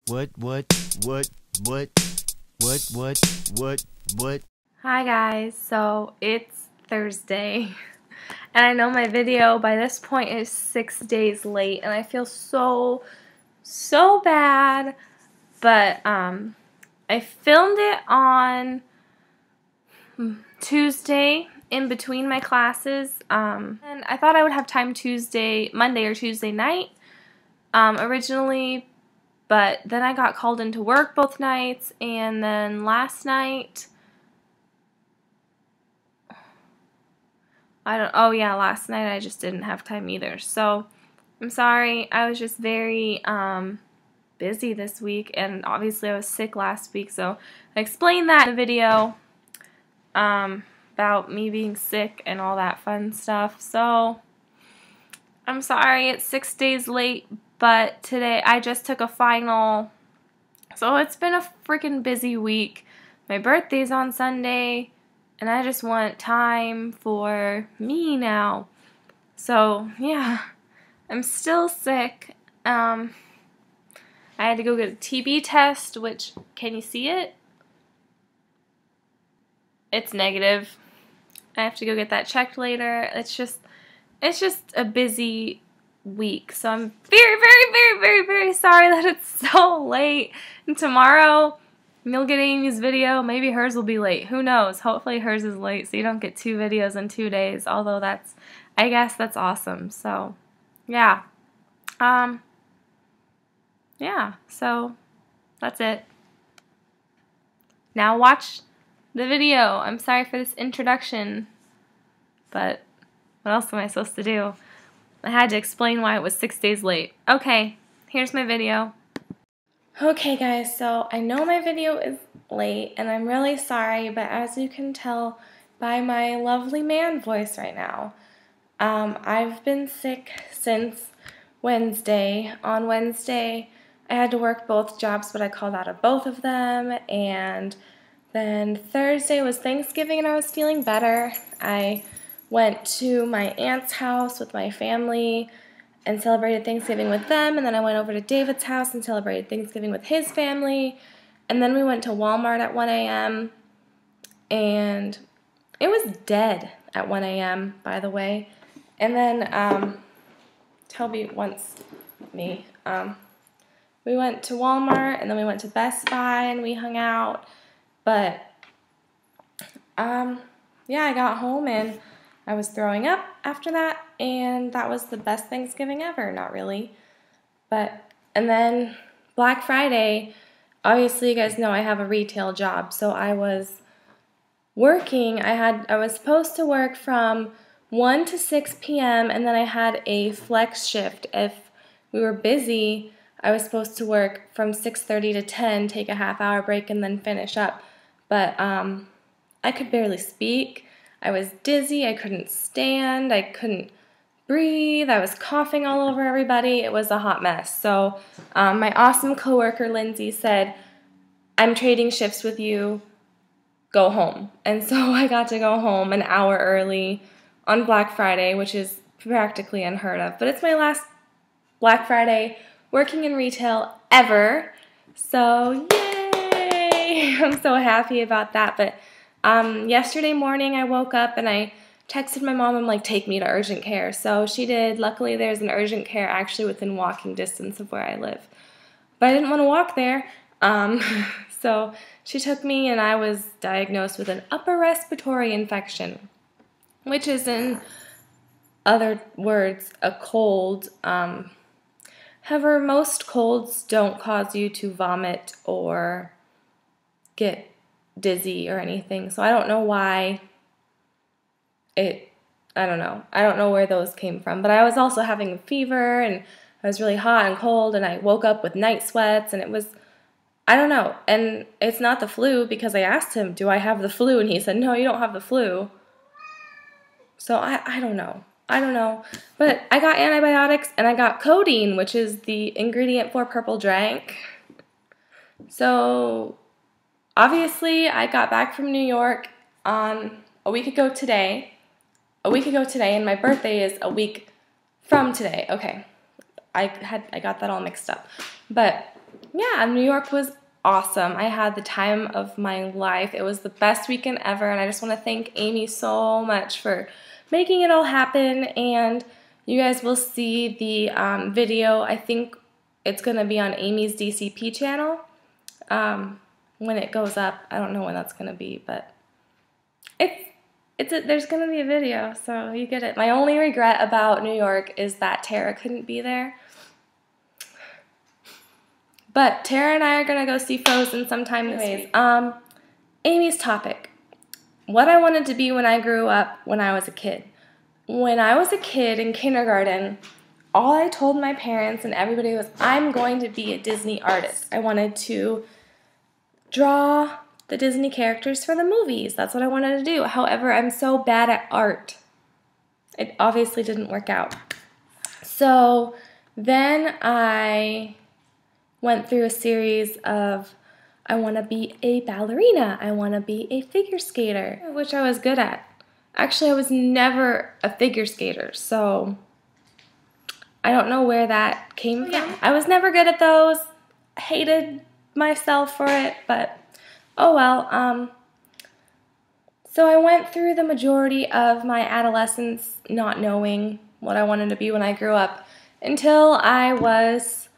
What? Hi guys, so it's Thursday, and I know my video by this point is 6 days late, and I feel so bad, but I filmed it on Tuesday in between my classes, and I thought I would have time Monday or Tuesday night, originally, but then I got called into work both nights, and then last night, last night I just didn't have time either. So I'm sorry. I was just very busy this week, and obviously I was sick last week. So I explained that in the video about me being sick and all that fun stuff. So I'm sorry it's 6 days late, but today I just took a final. So it's been a freaking busy week. My birthday's on Sunday, and I just want time for me now. So, yeah, I'm still sick. I had to go get a TB test, which, can you see it? It's negative. I have to go get that checked later. It's just a busy week. So I'm very sorry that it's so late. And tomorrow, you'll get Amy's video. Maybe hers will be late. Who knows? Hopefully hers is late so you don't get 2 videos in 2 days. Although I guess that's awesome. So, yeah. So that's it. Now watch the video. I'm sorry for this introduction, but what else am I supposed to do? I had to explain why it was 6 days late. Okay, here's my video. Okay guys, so I know my video is late and I'm really sorry, but as you can tell by my lovely man voice right now, I've been sick since Wednesday. On Wednesday, I had to work both jobs, but I called out of both of them, and then Thursday was Thanksgiving and I was feeling better. I went to my aunt's house with my family and celebrated Thanksgiving with them, and then I went over to David's house and celebrated Thanksgiving with his family, and then we went to Walmart at 1 a.m., and it was dead at 1 a.m., by the way. And then, Toby wants me. We went to Walmart, and then we went to Best Buy, and we hung out. But, yeah, I got home, and I was throwing up after that, and that was the best Thanksgiving ever. Not really. And then Black Friday, obviously you guys know I have a retail job, so I was working. I was supposed to work from 1 to 6 p.m., and then I had a flex shift. If we were busy, I was supposed to work from 6:30 to 10, take a half-hour break, and then finish up. But I could barely speak. I was dizzy. I couldn't stand. I couldn't breathe. I was coughing all over everybody. It was a hot mess. So my awesome coworker, Lindsay, said, "I'm trading shifts with you. Go home." And so I got to go home an hour early on Black Friday, which is practically unheard of. But it's my last Black Friday working in retail ever. So yay! I'm so happy about that. But yesterday morning I woke up and I texted my mom. I'm like, take me to urgent care. So she did. Luckily there's an urgent care actually within walking distance of where I live. But I didn't want to walk there. So she took me, and I was diagnosed with an upper respiratory infection, which is, in other words, a cold. However, most colds don't cause you to vomit or get dizzy or anything. So I don't know why I don't know. I don't know where those came from. But I was also having a fever, and I was really hot and cold, and I woke up with night sweats, and it was, I don't know. And it's not the flu, because I asked him, do I have the flu? And he said, no, you don't have the flu. So I don't know. I don't know. But I got antibiotics, and I got codeine, which is the ingredient for Purple Drank. So obviously I got back from New York on a week ago today, and my birthday is a week from today. Okay, I got that all mixed up. But yeah, New York was awesome. I had the time of my life. It was the best weekend ever, and I just want to thank Amy so much for making it all happen. And you guys will see the video. I think it's going to be on Amy's DCP channel when it goes up. I don't know when that's going to be, but there's going to be a video, so you get it. My only regret about New York is that Tara couldn't be there. But Tara and I are going to go see Frozen sometime this week. Amy's topic. What I wanted to be when I grew up when I was a kid. When I was a kid in kindergarten, all I told my parents and everybody was, I'm going to be a Disney artist. I wanted to draw the Disney characters for the movies. That's what I wanted to do. However, I'm so bad at art. It obviously didn't work out. So then I went through a series of, I want to be a ballerina, I want to be a figure skater, which I was good at. Actually, I was never a figure skater, so I don't know where that came from. I was never good at those. I hated myself for it, but oh well. So I went through the majority of my adolescence not knowing what I wanted to be when I grew up until I was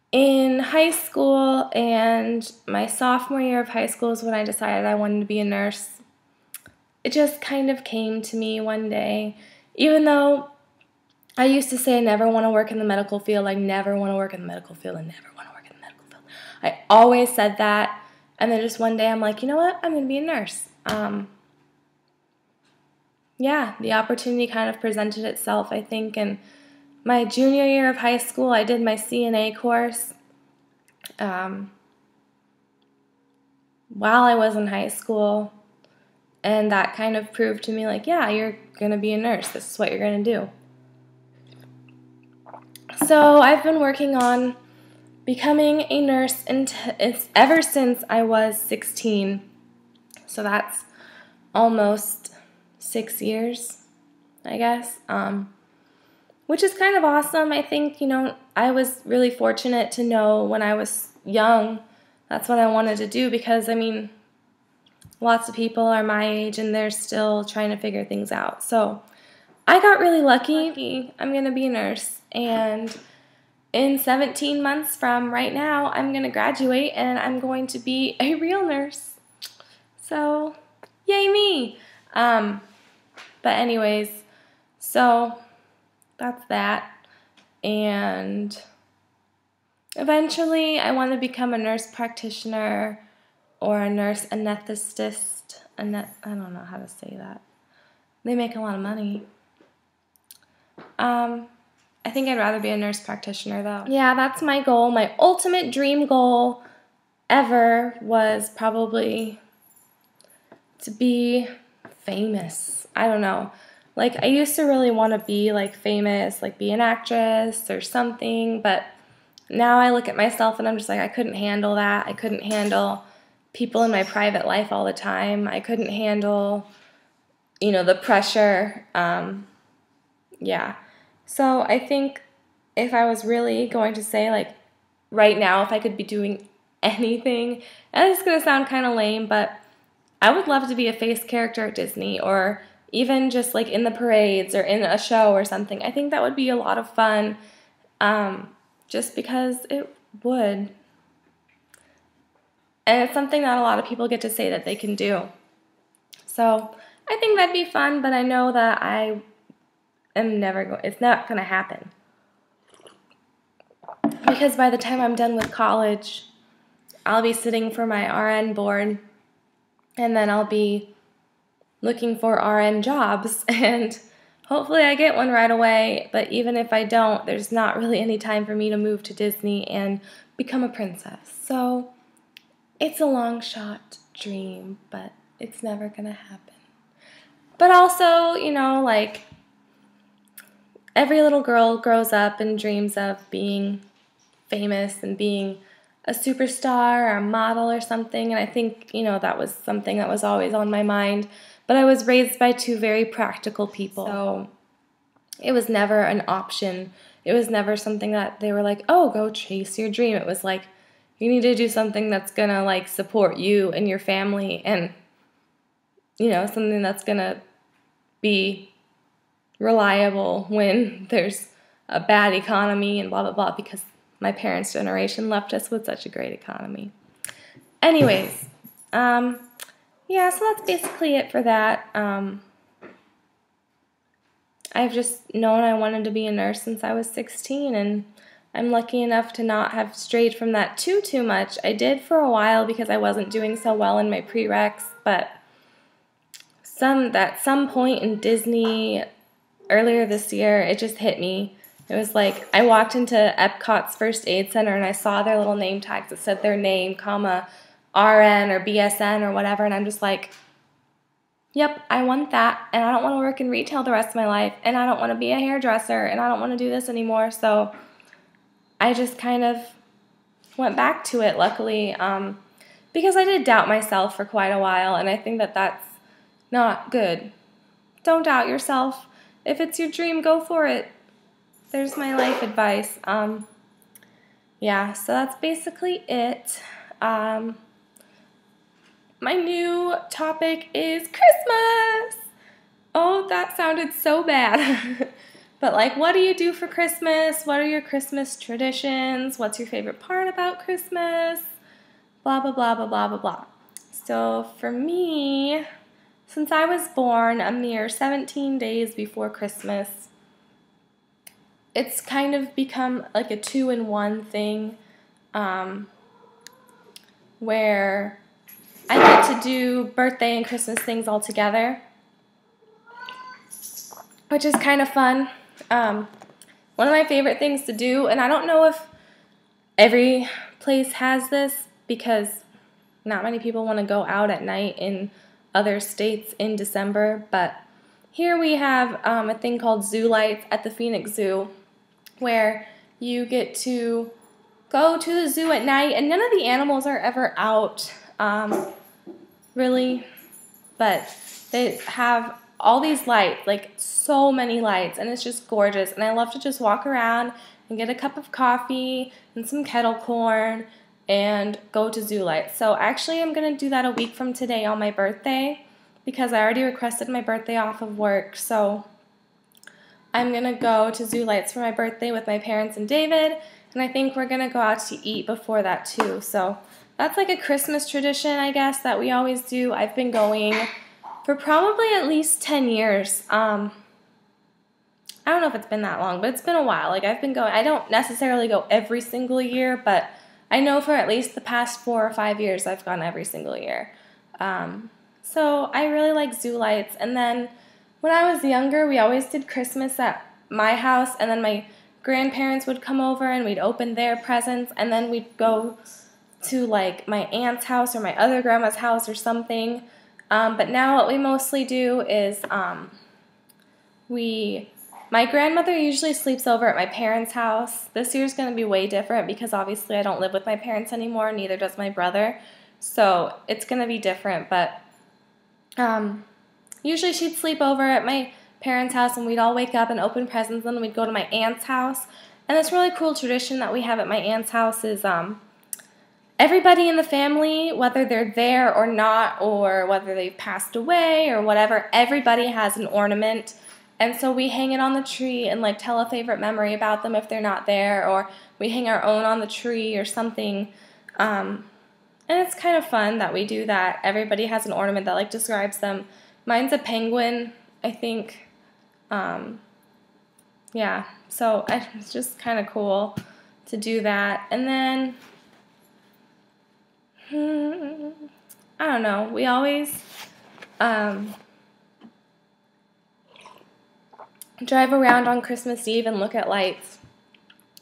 in high school, and my sophomore year of high school is when I decided I wanted to be a nurse. It just kind of came to me one day. Even though I used to say I never want to work in the medical field, I never want to work in the medical field, I never want to work in the medical field. I always said that, and then just one day I'm like, you know what, I'm going to be a nurse. Yeah, the opportunity kind of presented itself, I think, and my junior year of high school, I did my CNA course. While I was in high school, and that kind of proved to me, like, yeah, you're going to be a nurse. This is what you're going to do. So I've been working on becoming a nurse ever since I was 16. So that's almost 6 years, I guess. Which is kind of awesome. I think, I was really fortunate to know when I was young that's what I wanted to do, because, lots of people are my age and they're still trying to figure things out. So I got really lucky. I'm going to be a nurse, and in 17 months from right now, I'm going to graduate and I'm going to be a real nurse. So, yay me! But anyways, so that's that, and eventually I want to become a nurse practitioner or a nurse anesthetist. I don't know how to say that. They make a lot of money. I think I'd rather be a nurse practitioner though. Yeah, that's my goal. My ultimate dream goal ever was probably to be famous. I don't know. Like, I used to really want to be, famous, be an actress or something, but now I look at myself and I'm just like, I couldn't handle that. I couldn't handle people in my private life all the time. I couldn't handle, the pressure. Yeah. So I think if I was really going to say, right now, if I could be doing anything, and it's going to sound kind of lame, but I would love to be a face character at Disney, or even just in the parades or in a show or something. I think that would be a lot of fun, just because it would. And it's something that a lot of people get to say that they can do. So I think that'd be fun, but I know that I am it's not going to happen. Because by the time I'm done with college, I'll be sitting for my RN board, and then I'll be looking for RN jobs, and hopefully I get one right away, but even if I don't, there's not really any time for me to move to Disney and become a princess. So it's a long shot dream, but it's never gonna happen. But also, every little girl grows up and dreams of being famous and being a superstar or a model or something, and I think, that was something that was always on my mind. But I was raised by two very practical people, so it was never an option. It was never something that they were like, oh, go chase your dream. It was like, You need to do something that's going to like support you and your family, and something that's going to be reliable when there's a bad economy and blah blah blah, because my parents' generation left us with such a great economy. Anyways, yeah, so that's basically it for that. I've just known I wanted to be a nurse since I was 16, and I'm lucky enough to not have strayed from that too much. I did for a while because I wasn't doing so well in my prereqs, but at some point in Disney earlier this year, it just hit me. It was like I walked into Epcot's First Aid Center and I saw their little name tags that said their name, comma, RN or BSN or whatever, and I'm just like, yep, I want that, and I don't want to work in retail the rest of my life, and I don't want to be a hairdresser, and I don't want to do this anymore. So I just kind of went back to it, luckily, because I did doubt myself for quite a while, and I think that that's not good. Don't doubt yourself. If it's your dream, go for it. There's my life advice. Yeah, so that's basically it. My new topic is Christmas. Oh, that sounded so bad. But like, what do you do for Christmas? What are your Christmas traditions? What's your favorite part about Christmas? Blah, blah, blah, blah, blah, blah, blah. So for me, since I was born a mere 17 days before Christmas, it's kind of become like a 2-in-1 thing, where I get to do birthday and Christmas things all together, which is kind of fun. One of my favorite things to do, and I don't know if every place has this because not many people want to go out at night in other states in December, but here we have a thing called Zoo Lights at the Phoenix Zoo, where you get to go to the zoo at night, and none of the animals are ever out, really, but they have all these lights, like so many lights, and it's just gorgeous, and I love to just walk around and get a cup of coffee and some kettle corn and go to Zoo Lights. So actually I'm going to do that a week from today on my birthday, because I already requested my birthday off of work, so I'm going to go to Zoo Lights for my birthday with my parents and David, and I think we're going to go out to eat before that too. So that's like a Christmas tradition, I guess, that we always do. I've been going for probably at least 10 years. I don't know if it's been that long, but it's been a while. Like, I've been going, I don't necessarily go every single year, but I know for at least the past 4 or 5 years I've gone every single year. So I really like Zoo Lights. And then when I was younger, we always did Christmas at my house, and then my grandparents would come over and we'd open their presents, and then we'd go to like my aunt's house or my other grandma's house or something. But now what we mostly do is my grandmother usually sleeps over at my parents' house. This year's going to be way different because obviously I don't live with my parents anymore, neither does my brother. So it's going to be different, but usually she'd sleep over at my parents' house, and we'd all wake up and open presents, and then we'd go to my aunt's house. And this really cool tradition that we have at my aunt's house is everybody in the family, whether they're there or not, or whether they've passed away or whatever, everybody has an ornament. And so we hang it on the tree and like tell a favorite memory about them if they're not there, or we hang our own on the tree or something. And it's kind of fun that we do that. Everybody has an ornament that like describes them. Mine's a penguin, I think. Yeah, so it's just kind of cool to do that. And then I don't know, we always drive around on Christmas Eve and look at lights.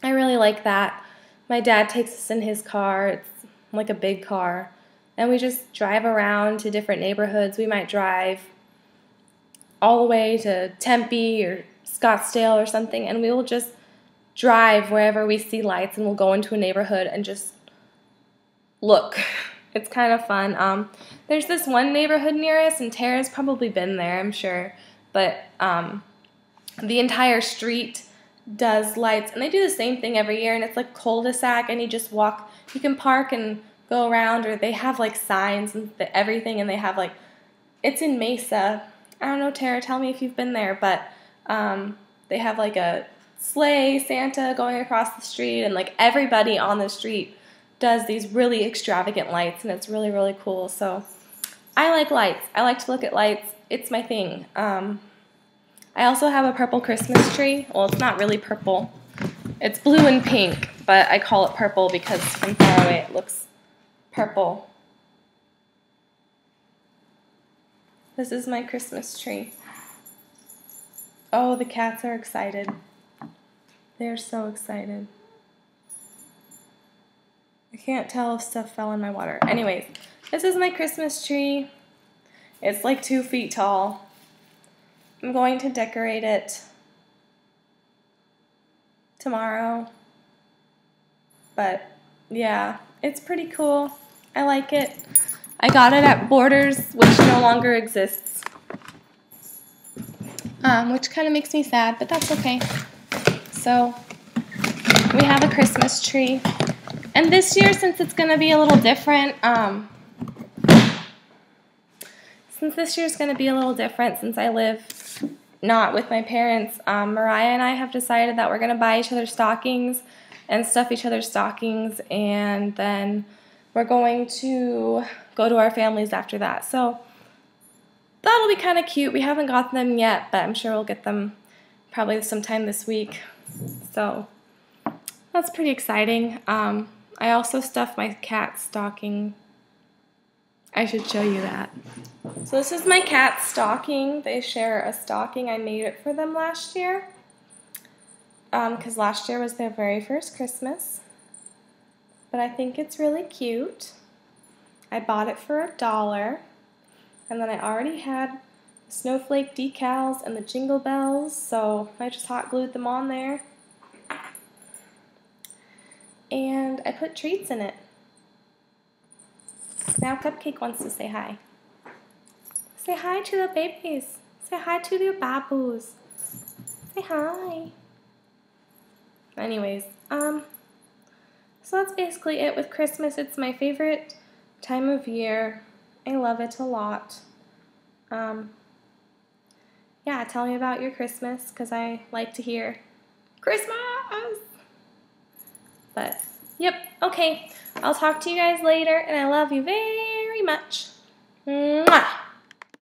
I really like that. My dad takes us in his car. It's like a big car, and we just drive around to different neighborhoods. We might drive all the way to Tempe or Scottsdale or something, and we will just drive wherever we see lights, and we'll go into a neighborhood and just look. It's kind of fun. There's this one neighborhood near us, and Tara's probably been there, I'm sure, but the entire street does lights, and they do the same thing every year, and it's like cul-de-sac, and you just walk, you can park and go around, or they have like signs and everything, and they have like, it's in Mesa. I don't know, Tara, tell me if you've been there, but they have like a sleigh, Santa going across the street, and like everybody on the street does these really extravagant lights, and it's really, really cool. So I like lights. I like to look at lights. It's my thing. I also have a purple Christmas tree. Well, it's not really purple. It's blue and pink, but I call it purple because from far away it looks purple. This is my Christmas tree. Oh, the cats are excited. They're so excited. I can't tell if stuff fell in my water. Anyways, this is my Christmas tree. It's like 2 feet tall. I'm going to decorate it tomorrow. But yeah, it's pretty cool. I like it. I got it at Borders, which no longer exists. Which kind of makes me sad, but that's okay. So we have a Christmas tree. And this year, since it's going to be a little different, since I live not with my parents, Mariah and I have decided that we're going to buy each other stockings and stuff each other's stockings, and then we're going to go to our families after that. So that'll be kind of cute. We haven't got them yet, but I'm sure we'll get them probably sometime this week. So that's pretty exciting. I also stuffed my cat's stocking. I should show you that. So this is my cat's stocking. They share a stocking. I made it for them last year because last year was their very first Christmas. But I think it's really cute. I bought it for $1, and then I already had snowflake decals and the jingle bells, so I just hot glued them on there. And I put treats in it. Now Cupcake wants to say hi. Say hi to the babies. Say hi to the babus. Say hi. Anyways, so that's basically it with Christmas. It's my favorite time of year. I love it a lot. Yeah, tell me about your Christmas, because I like to hear Christmas. But, yep, okay. I'll talk to you guys later, and I love you very much. Mwah!